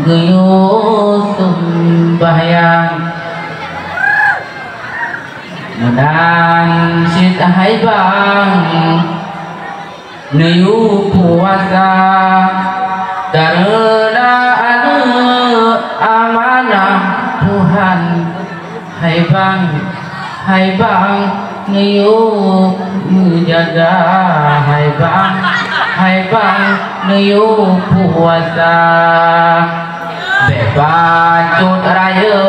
guyup sembahyang dan sit hai bang niu puasa karena amanah Tuhan. Hai bang niu menjaga hai bang niu puasa bebacut raya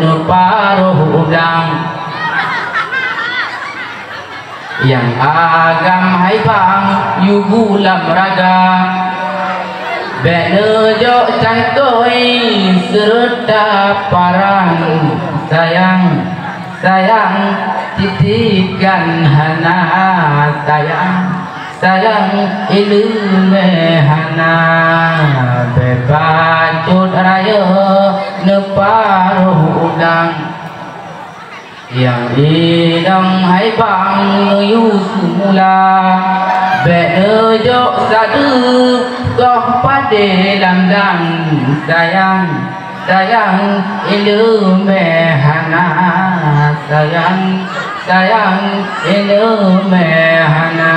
nu paruh udang yang agam hai bang yu gulam raga benejo cangkoi serta parang sayang titikan hana sayang ilume hana bebacut raya neparuh udang yang idang hai bang yu semula benejo sadu goh pade lamdang sayang ilume hana sayang ilume hana